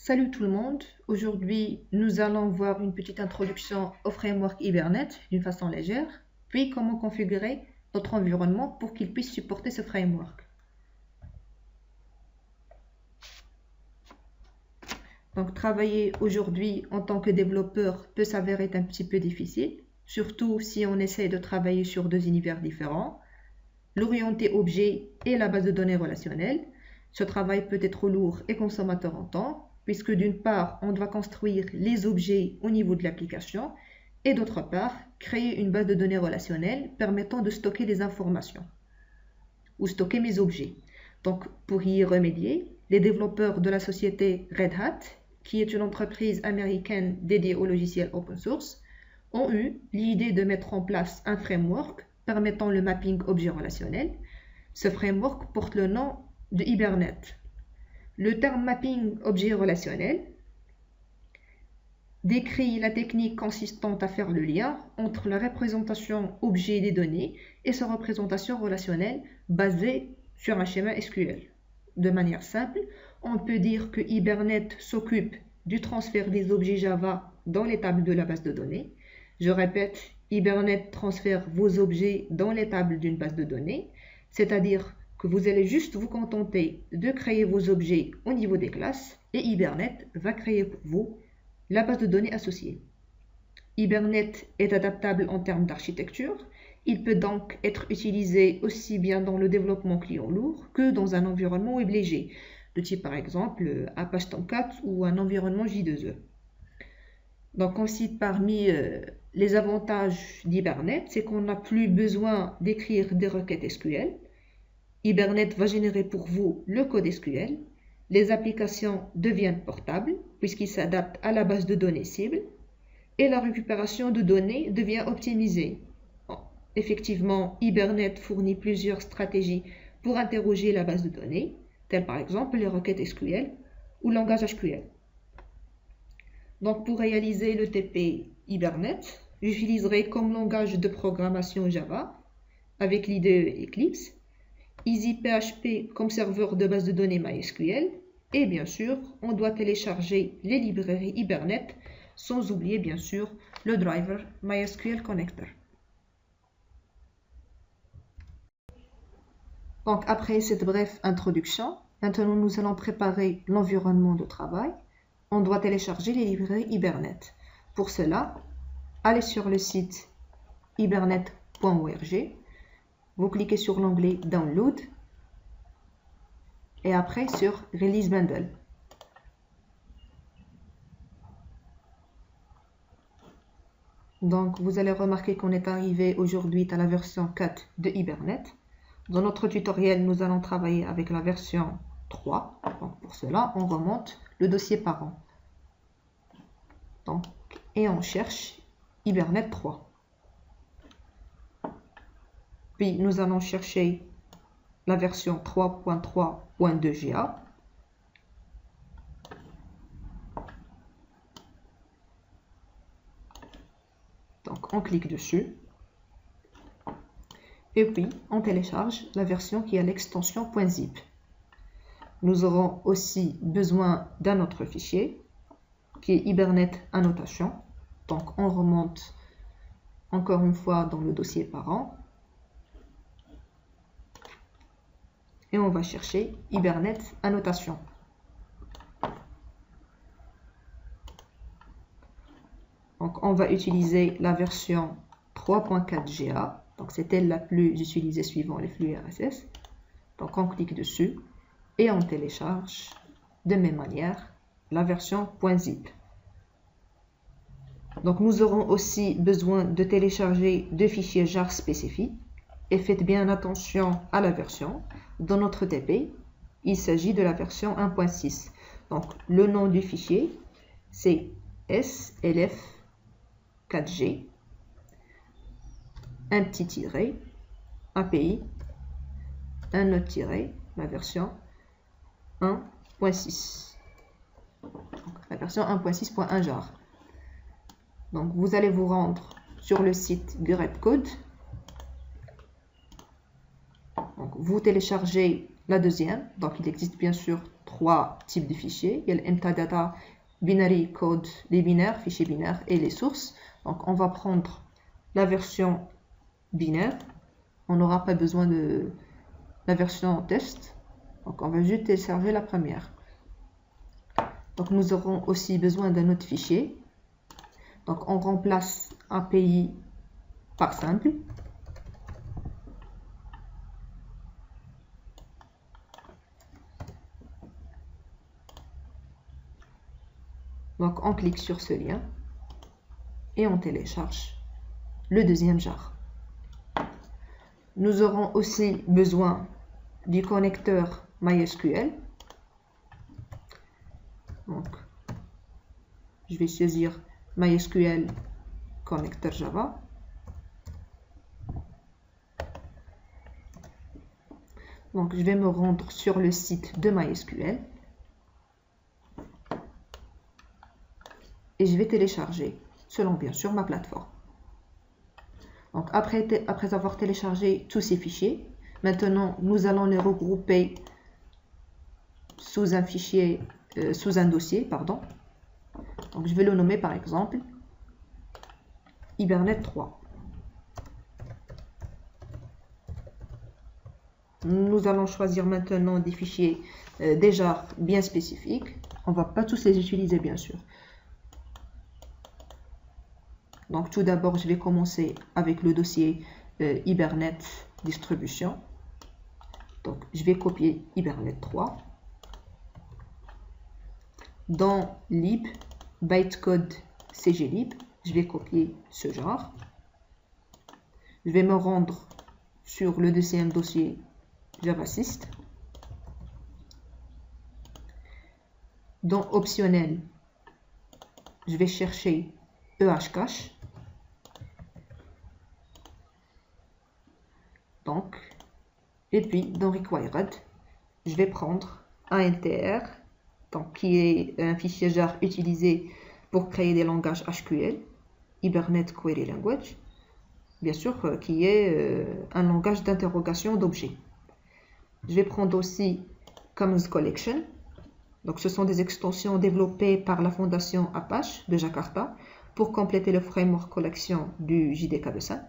Salut tout le monde, aujourd'hui nous allons voir une petite introduction au framework Hibernate d'une façon légère, puis comment configurer notre environnement pour qu'il puisse supporter ce framework. Donc travailler aujourd'hui en tant que développeur peut s'avérer un petit peu difficile, surtout si on essaie de travailler sur deux univers différents, l'orienté objet et la base de données relationnelle. Ce travail peut être lourd et consommateur en temps, puisque d'une part, on doit construire les objets au niveau de l'application, et d'autre part, créer une base de données relationnelle permettant de stocker les informations, ou stocker mes objets. Donc, pour y remédier, les développeurs de la société Red Hat, qui est une entreprise américaine dédiée au logiciel open source, ont eu l'idée de mettre en place un framework permettant le mapping objet relationnel. Ce framework porte le nom de Hibernate. Le terme mapping objet relationnel décrit la technique consistant à faire le lien entre la représentation objet des données et sa représentation relationnelle basée sur un schéma SQL. De manière simple, on peut dire que Hibernate s'occupe du transfert des objets Java dans les tables de la base de données. Je répète, Hibernate transfère vos objets dans les tables d'une base de données, c'est-à-dire que vous allez juste vous contenter de créer vos objets au niveau des classes et Hibernate va créer pour vous la base de données associée. Hibernate est adaptable en termes d'architecture. Il peut donc être utilisé aussi bien dans le développement client lourd que dans un environnement web léger, de type par exemple Apache Tomcat ou un environnement J2E. Donc on cite parmi les avantages d'Hibernate, c'est qu'on n'a plus besoin d'écrire des requêtes SQL. Hibernate va générer pour vous le code SQL. Les applications deviennent portables puisqu'ils s'adaptent à la base de données cible et la récupération de données devient optimisée. Effectivement, Hibernate fournit plusieurs stratégies pour interroger la base de données, telles par exemple les requêtes SQL ou langage HQL. Donc pour réaliser le TP Hibernate, j'utiliserai comme langage de programmation Java avec l'IDE Eclipse, EasyPHP comme serveur de base de données MySQL, et bien sûr, on doit télécharger les librairies Hibernate, sans oublier bien sûr le driver MySQL Connector. Donc après cette brève introduction, maintenant nous allons préparer l'environnement de travail. On doit télécharger les librairies Hibernate. Pour cela, allez sur le site hibernate.org. Vous cliquez sur l'onglet Download et après sur Release Bundle. Donc vous allez remarquer qu'on est arrivé aujourd'hui à la version 4 de Hibernate. Dans notre tutoriel, nous allons travailler avec la version 3. Donc pour cela, on remonte le dossier parent. Donc, et on cherche Hibernate 3. Puis nous allons chercher la version 3.3.2 GA. Donc on clique dessus. Et puis on télécharge la version qui a l'extension .zip. Nous aurons aussi besoin d'un autre fichier qui est Hibernate Annotation. Donc on remonte encore une fois dans le dossier parent. Et on va chercher Hibernate Annotation. Donc on va utiliser la version 3.4 GA. Donc c'est elle la plus utilisée suivant les flux RSS. Donc on clique dessus et on télécharge de même manière la version .zip. Donc nous aurons aussi besoin de télécharger deux fichiers jar spécifiques. Et faites bien attention à la version. Dans notre TP, il s'agit de la version 1.6. Donc, le nom du fichier, c'est slf4g, un petit tiret, API, un autre tiret, la version 1.6. La version 1.6.1 jar. Donc, vous allez vous rendre sur le site GretCode. Donc, vous téléchargez la deuxième, donc il existe bien sûr 3 types de fichiers. Il y a le metadata, binary code, les binaires, fichiers binaires et les sources. Donc on va prendre la version binaire. On n'aura pas besoin de la version test. Donc on va juste télécharger la première. Donc nous aurons aussi besoin d'un autre fichier. Donc on remplace API par simple. Donc on clique sur ce lien et on télécharge le deuxième jar. Nous aurons aussi besoin du connecteur MySQL. Donc je vais saisir MySQL connecteur Java. Donc je vais me rendre sur le site de MySQL. Et je vais télécharger, selon bien sûr ma plateforme. Donc après avoir téléchargé tous ces fichiers, maintenant nous allons les regrouper sous un fichier, sous un dossier, pardon. Donc je vais le nommer par exemple Hibernate 3. Nous allons choisir maintenant des fichiers déjà bien spécifiques. On ne va pas tous les utiliser bien sûr. Donc tout d'abord, je vais commencer avec le dossier Hibernate distribution. Donc je vais copier Hibernate 3. Dans lib, bytecode cglib, je vais copier ce genre. Je vais me rendre sur le deuxième dossier JavaSys. Dans optionnel, je vais chercher EHCache. Donc, et puis dans required, je vais prendre ANTR, donc qui est un fichier jar utilisé pour créer des langages HQL, Hibernate Query Language, bien sûr qui est un langage d'interrogation d'objets. Je vais prendre aussi Commons Collection, donc ce sont des extensions développées par la fondation Apache de Jakarta pour compléter le framework collection du JDK2.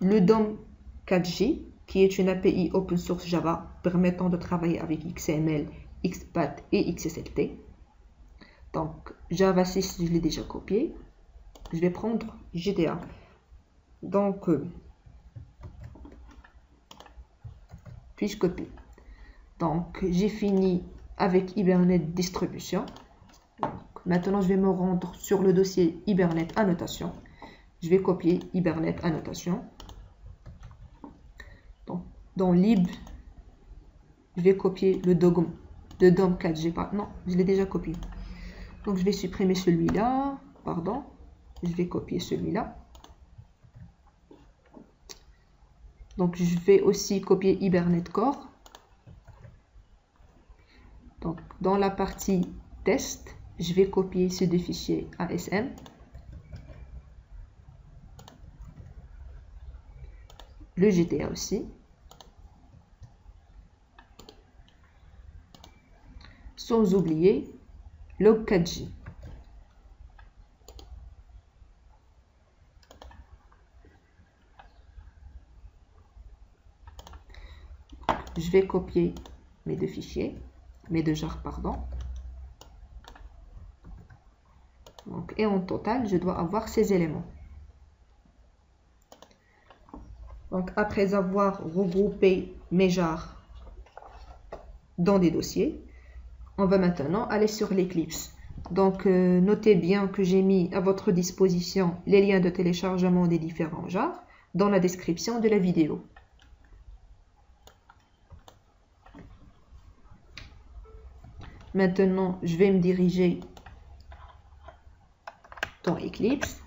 Le DOM 4J, qui est une API open source Java permettant de travailler avec XML, XPath et XSLT. Donc JavaSys, je l'ai déjà copié. Je vais prendre JDA. Donc, puis je copie. Donc j'ai fini avec Hibernate distribution. Donc, maintenant je vais me rendre sur le dossier Hibernate annotation. Je vais copier Hibernate annotation. Donc, dans lib, je vais copier le DOM 4G. Non, je l'ai déjà copié. Donc je vais supprimer celui-là. Pardon. Je vais copier celui-là. Donc je vais aussi copier Hibernate Core. Donc dans la partie test, je vais copier ces deux fichiers ASM. Le GTA aussi. Sans oublier log4j. Je vais copier mes deux fichiers, mes deux jars, pardon. Donc, et en total, je dois avoir ces éléments. Donc, après avoir regroupé mes jars dans des dossiers, on va maintenant aller sur l'Eclipse. Donc, notez bien que j'ai mis à votre disposition les liens de téléchargement des différents jars dans la description de la vidéo. Maintenant, je vais me diriger dans Eclipse.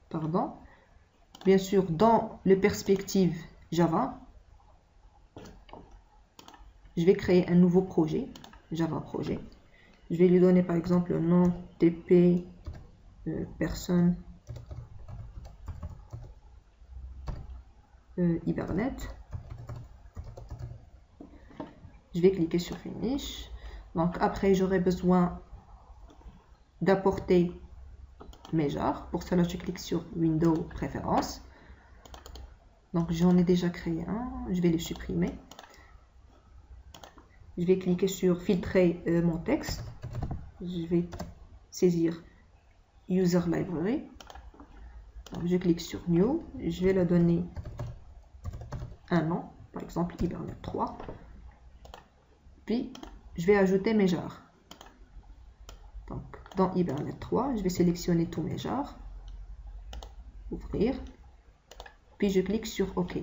Pardon. Bien sûr, dans le perspective Java, je vais créer un nouveau projet, Java Projet. Je vais lui donner par exemple le nom TP personne Hibernate. Je vais cliquer sur Finish. Donc après, j'aurai besoin d'apporter mes genres. Pour cela, je clique sur Window, Préférences. Donc j'en ai déjà créé un. Je vais le supprimer. Je vais cliquer sur Filtrer mon texte. Je vais saisir User Library. Donc, je clique sur New. Je vais la donner un nom. Par exemple, Hibernate 3. Puis, je vais ajouter mes genres. Donc, dans Hibernate 3, je vais sélectionner tous mes genres. Ouvrir. Puis, je clique sur OK.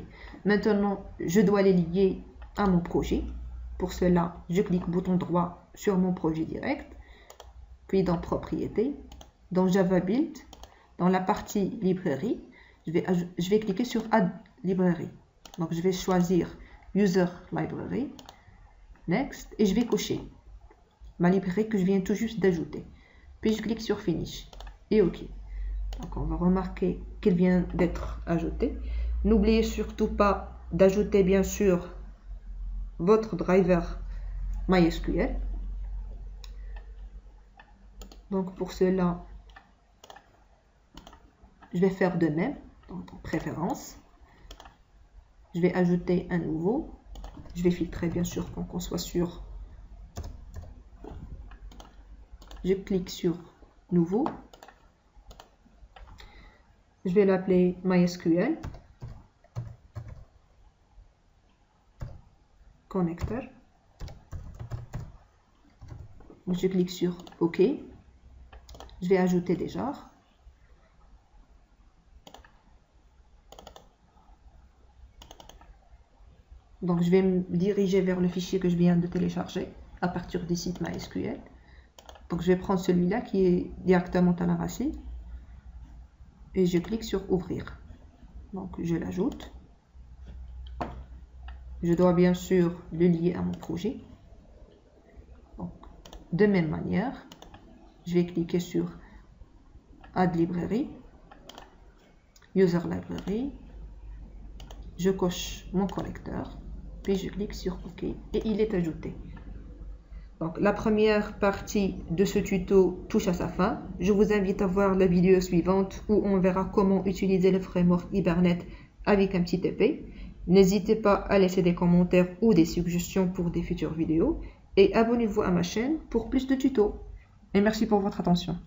Maintenant, je dois les lier à mon projet. Pour cela, je clique bouton droit sur mon projet direct. Puis, dans Propriétés, dans Java Build, dans la partie Librairie, je vais cliquer sur Add Library. Donc, je vais choisir User Library. Next, et je vais cocher ma librairie que je viens tout juste d'ajouter. Puis je clique sur Finish et OK. Donc on va remarquer qu'elle vient d'être ajoutée. N'oubliez surtout pas d'ajouter bien sûr votre driver MySQL. Donc pour cela, je vais faire de même. Donc en préférence, je vais ajouter un nouveau. Je vais filtrer bien sûr pour qu'on soit sûr. Je clique sur Nouveau. Je vais l'appeler MySQL Connector. Je clique sur OK. Je vais ajouter des genres. Donc, je vais me diriger vers le fichier que je viens de télécharger à partir du site MySQL. Donc, je vais prendre celui-là qui est directement à la racine. Et je clique sur Ouvrir. Donc, je l'ajoute. Je dois bien sûr le lier à mon projet. Donc, de même manière, je vais cliquer sur Add Library, User Library. Je coche mon connecteur. Puis je clique sur OK et il est ajouté. Donc la première partie de ce tuto touche à sa fin. Je vous invite à voir la vidéo suivante où on verra comment utiliser le framework Hibernate avec un petit épée. N'hésitez pas à laisser des commentaires ou des suggestions pour des futures vidéos et abonnez-vous à ma chaîne pour plus de tutos. Et merci pour votre attention.